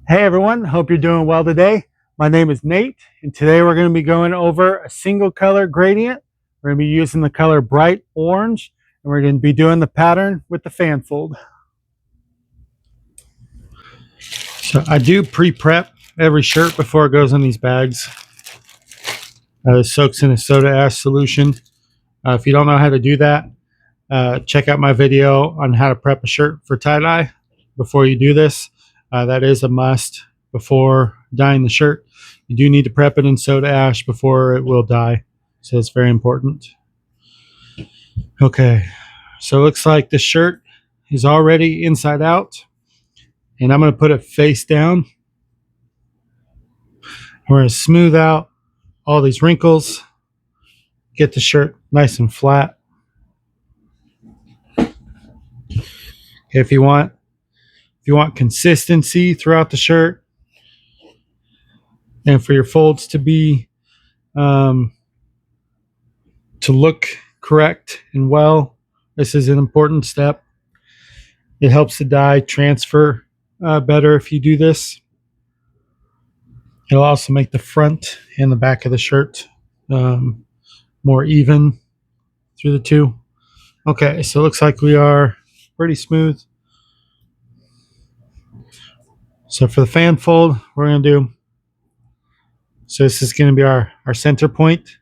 Hey everyone, hope you're doing well today. My name is Nate, and today we're going to be going over a single color gradient. We're going to be using the color bright orange, and we're going to be doing the pattern with the fan fold. So I do pre-prep every shirt before it goes in these bags. It soaks in a soda ash solution. If you don't know how to do that, check out my video on how to prep a shirt for tie-dye before you do this. That is a must before dyeing the shirt. You do need to prep it in soda ash before it will dye, so it's very important. Okay, so it looks like the shirt is already inside out, and I'm going to put it face down. We're going to smooth out all these wrinkles, get the shirt nice and flat. If you want consistency throughout the shirt, and for your folds to be to look correct and well, this is an important step. It helps the dye transfer better if you do this. It'll also make the front and the back of the shirt more even through the two. Okay, so it looks like we are pretty smooth. So for the fan fold, we're going to do, so this is going to be our center point.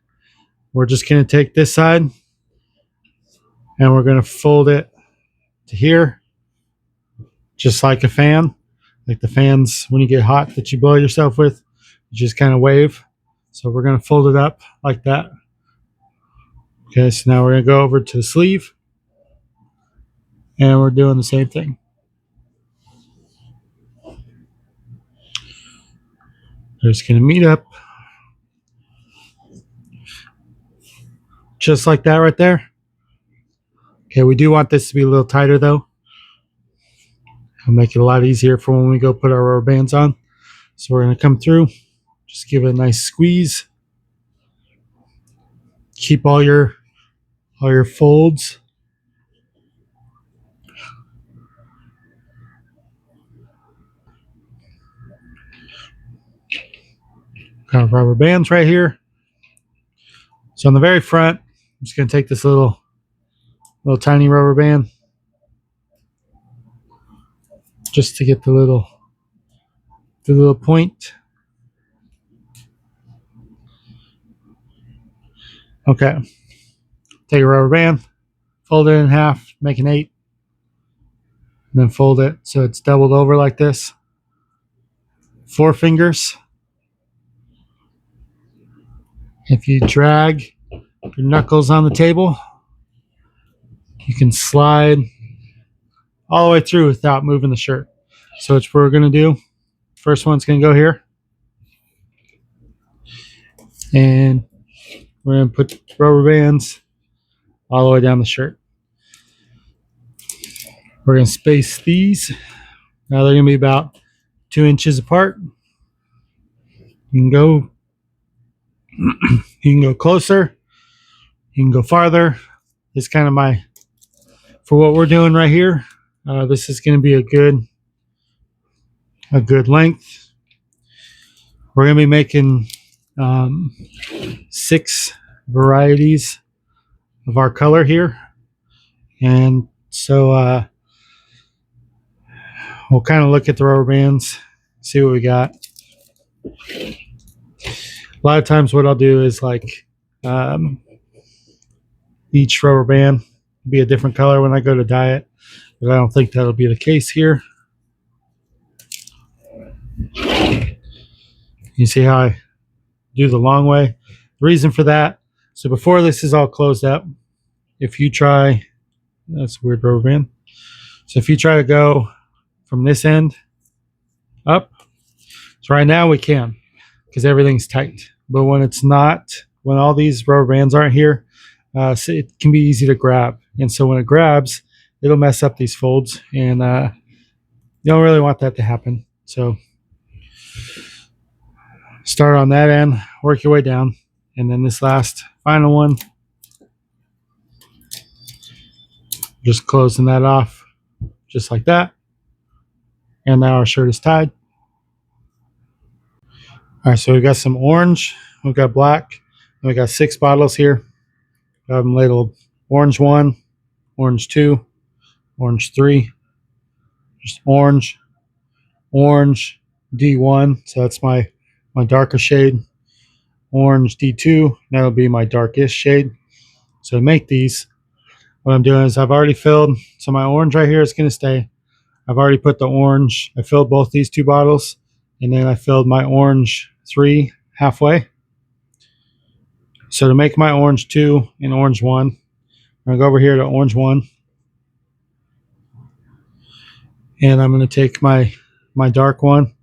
We're just going to take this side and we're going to fold it to here, just like a fan, like the fans when you get hot that you blow yourself with, you just kind of wave. So we're going to fold it up like that. Okay, so now we're going to go over to the sleeve and we're doing the same thing. They're just going to meet up just like that right there. Okay, we do want this to be a little tighter though. It'll make it a lot easier for when we go put our rubber bands on. So we're going to come through, just give it a nice squeeze. Keep all your folds. Kind of rubber bands right here. So on the very front, I'm just going to take this little tiny rubber band just to get the little point. Okay. Take a rubber band, fold it in half, make an 8, and then fold it so it's doubled over like this. 4 fingers. If you drag your knuckles on the table, you can slide all the way through without moving the shirt. So that's what we're going to do. First one's going to go here. And we're going to put rubber bands all the way down the shirt. We're going to space these. Now they're going to be about 2 inches apart. You can go closer. You can go farther. It's kind of for what we're doing right here. This is going to be a good length. We're going to be making 6 varieties of our color here. And so we'll kind of look at the rubber bands, see what we got. A lot of times what I'll do is like each rubber band be a different color when I go to dye it, but I don't think that'll be the case here. You see how I do the long way? The reason for that, so before this is all closed up, if you try, that's a weird rubber band. So if you try to go from this end up, so right now we can because everything's tight. But when it's not, when all these rubber bands aren't here, so it can be easy to grab. And so when it grabs, it'll mess up these folds, and you don't really want that to happen. So start on that end, work your way down, and then this last final one, just closing that off just like that. And now our shirt is tied. All right, so we got some orange, we got black, and we got 6 bottles here. Got them labeled orange 1, orange 2, orange 3, just orange, orange D1, so that's my darker shade, orange D2, that'll be my darkest shade. So to make these, what I'm doing is I've already filled, so my orange right here is going to stay. I've already put the orange, I filled both these 2 bottles, and then I filled my orange 3 halfway. So to make my orange 2 and orange 1, I'm going to go over here to orange 1, and I'm going to take my dark one.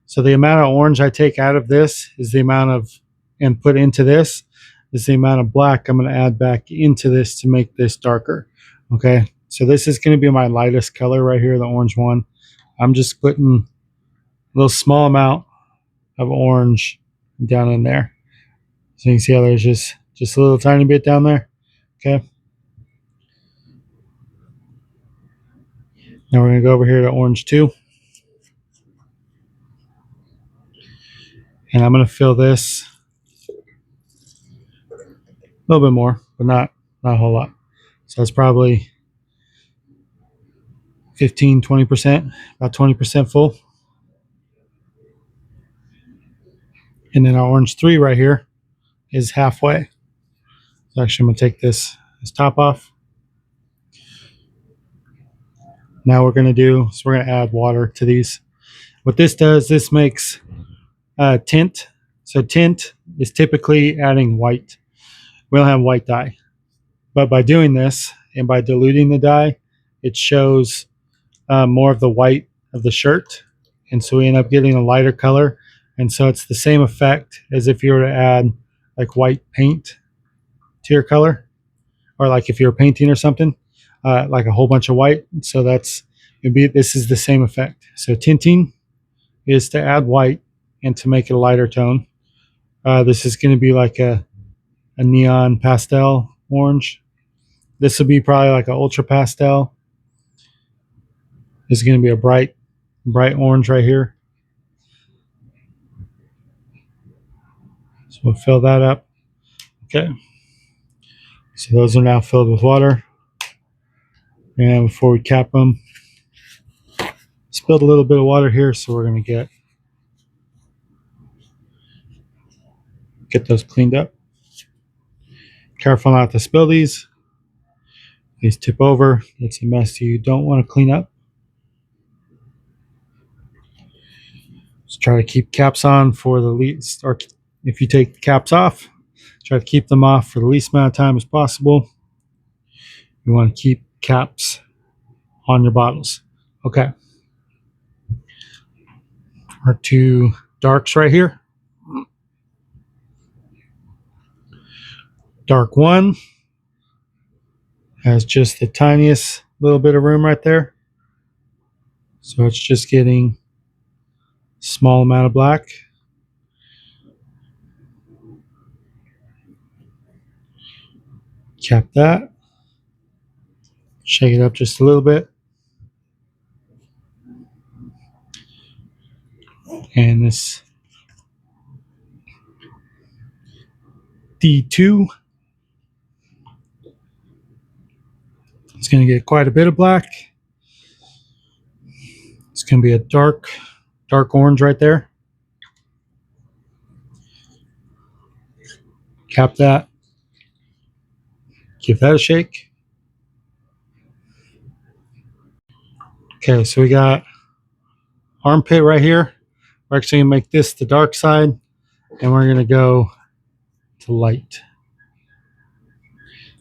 So the amount of orange I take out of this is the amount of, and put into this, is the amount of black I'm going to add back into this to make this darker. Okay, so this is going to be my lightest color right here, the orange one. I'm just putting a little small amount of orange down in there. So you can see how there's just a little tiny bit down there. Okay. Now we're going to go over here to orange 2. And I'm going to fill this a little bit more, but not a whole lot. So it's probably 15, 20%, about 20% full. And then our orange 3 right here is halfway. So actually I'm going to take this top off. Now we're going to add water to these. What this does, this makes tint. So tint is typically adding white. We don't have white dye. But by doing this and by diluting the dye, it shows more of the white of the shirt. And so we end up getting a lighter color. And so it's the same effect as if you were to add like white paint to your color, or like if you're painting or something, like a whole bunch of white. So this is the same effect. So tinting is to add white and to make it a lighter tone. This is going to be like a neon pastel orange. This will be probably like an ultra pastel. This is going to be a bright orange right here. So we'll fill that up. Okay. So those are now filled with water. And before we cap them, spilled a little bit of water here, so we're going to get those cleaned up. Careful not to spill these. These tip over. It's a mess you don't want to clean up. Just try to keep caps on for the least, or if you take the caps off, try to keep them off for the least amount of time as possible. You want to keep caps on your bottles. Okay. Our 2 darks right here. Dark 1 has just the tiniest little bit of room right there. So it's just getting a small amount of black. Cap that. Shake it up just a little bit. And this D2, it's going to get quite a bit of black. It's going to be a dark orange right there. Cap that. Give that a shake. Okay, so we got armpit right here. We're actually going to make this the dark side, and we're going to go to light.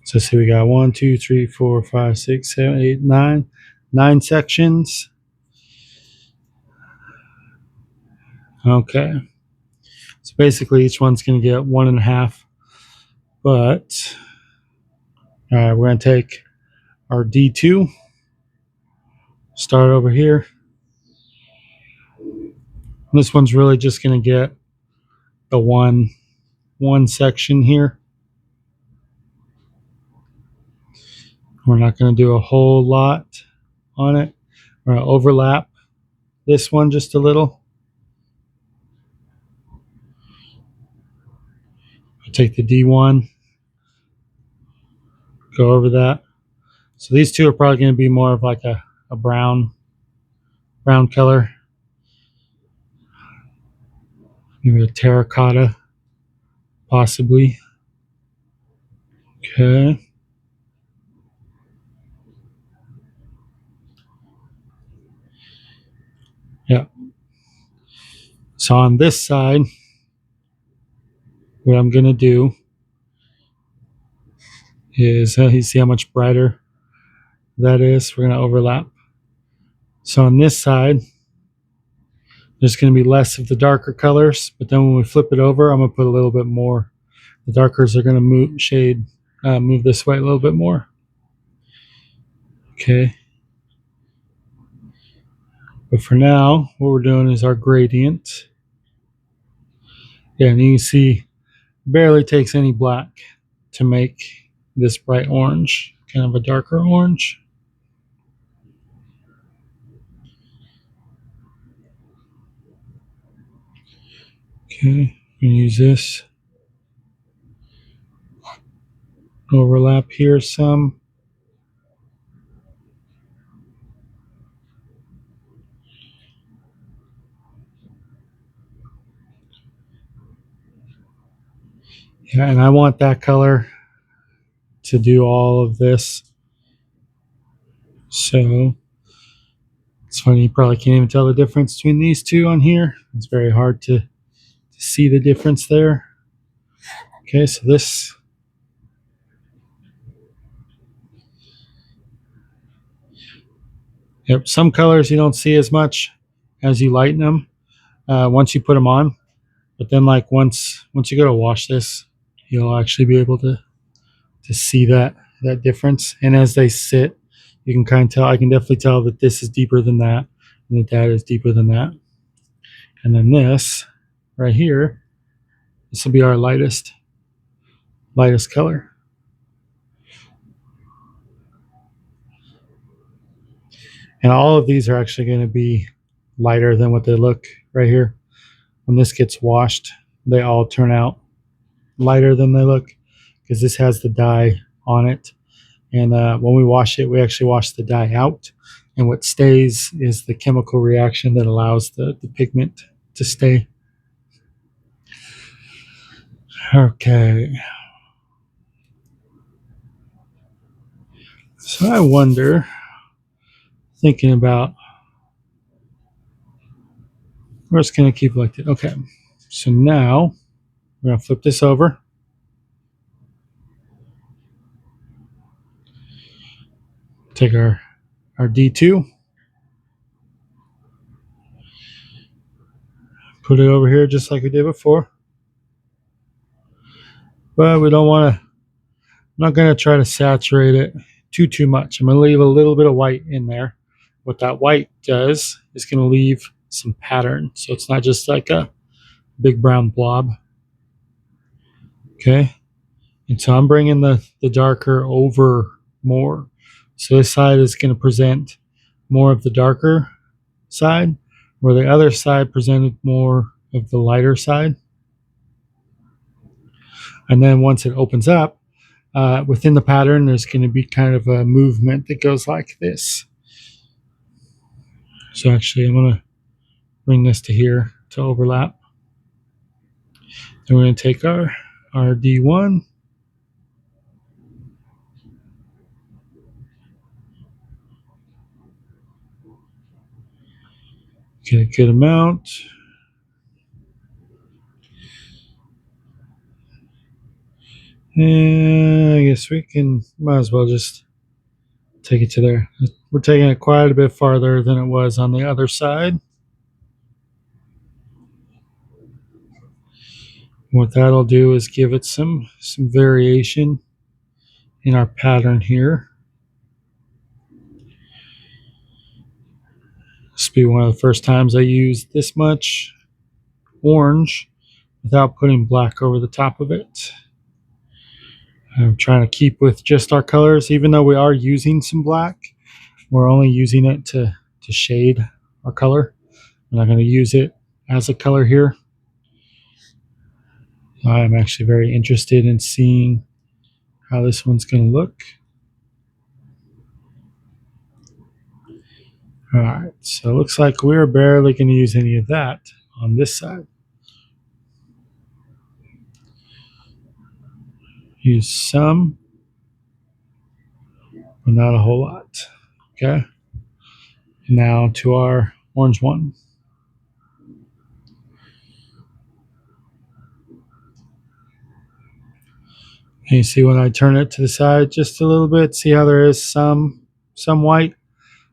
So see, we got 1, 2, 3, 4, 5, 6, 7, 8, 9. 9 sections. Okay. So basically each one's going to get 1.5. But, all right, we're going to take our D2. Start over here. This one's really just going to get the one section here. We're not going to do a whole lot on it. We're going to overlap this one just a little. Take the D1, go over that. So these two are probably going to be more of like a brown color, maybe a terracotta, possibly. Okay. Yeah. So on this side, what I'm going to do is, you see how much brighter that is? We're going to overlap. So on this side, there's going to be less of the darker colors, but then when we flip it over, I'm going to put a little bit more. The darkers are going to move this way a little bit more. Okay. But for now, what we're doing is our gradient. Yeah, and you can see barely takes any black to make this bright orange, kind of a darker orange. Okay, we can use this. Overlap here some. Yeah, and I want that color to do all of this. So it's funny, you probably can't even tell the difference between these two on here. It's very hard to see the difference there. Okay, so this. Yep, some colors you don't see as much as you lighten them once you put them on. But then, like once you go to wash this, you'll actually be able to see that difference. And as they sit, you can kind of tell. I can definitely tell that this is deeper than that, and that is deeper than that. And then this right here, this will be our lightest color. And all of these are actually going to be lighter than what they look right here. When this gets washed, they all turn out lighter than they look because this has the dye on it. And when we wash it, we actually wash the dye out. And what stays is the chemical reaction that allows the pigment to stay. Okay. So I wonder, thinking about, we're just going to keep like that. Okay. So now we're going to flip this over. Take our D2. Put it over here just like we did before. But we don't want to, I'm not going to try to saturate it too much. I'm going to leave a little bit of white in there. What that white does is going to leave some pattern. So it's not just like a big brown blob. Okay. And so I'm bringing the darker over more. So this side is going to present more of the darker side, where the other side presented more of the lighter side. And then once it opens up, within the pattern, there's going to be kind of a movement that goes like this. So actually, I'm going to bring this to here to overlap. Then we're going to take our D1. Get a good amount. And I guess we might as well just take it to there. We're taking it quite a bit farther than it was on the other side. What that'll do is give it some variation in our pattern here. This will be one of the first times I use this much orange without putting black over the top of it. I'm trying to keep with just our colors, even though we are using some black. We're only using it to shade our color. We're not going to use it as a color here. I'm actually very interested in seeing how this one's going to look. All right, so it looks like we're barely going to use any of that on this side. Use some, but not a whole lot. Okay. Now to our orange one. And you see when I turn it to the side just a little bit, see how there is some white.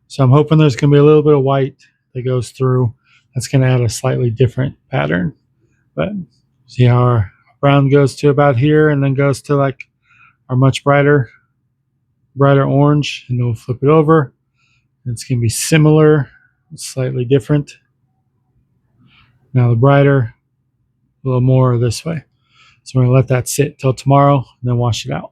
So I'm hoping there's going to be a little bit of white that goes through. That's going to add a slightly different pattern. But see how our brown goes to about here and then goes to like our much brighter orange, and then we'll flip it over. It's going to be similar, slightly different. Now the brighter, a little more this way. So we're going to let that sit till tomorrow and then wash it out.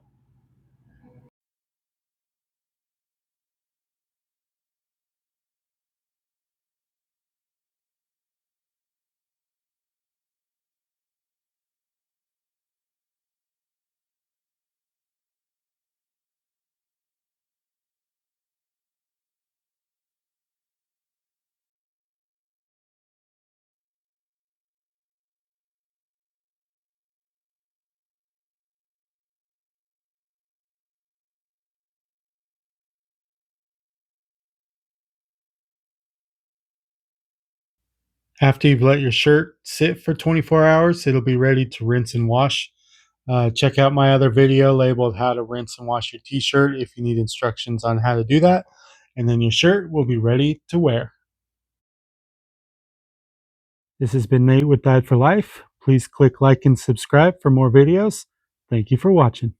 After you've let your shirt sit for 24 hours, it'll be ready to rinse and wash. Check out my other video labeled How to Rinse and Wash Your T-shirt if you need instructions on how to do that. And then your shirt will be ready to wear. This has been Nate with Dyed for Life. Please click like and subscribe for more videos. Thank you for watching.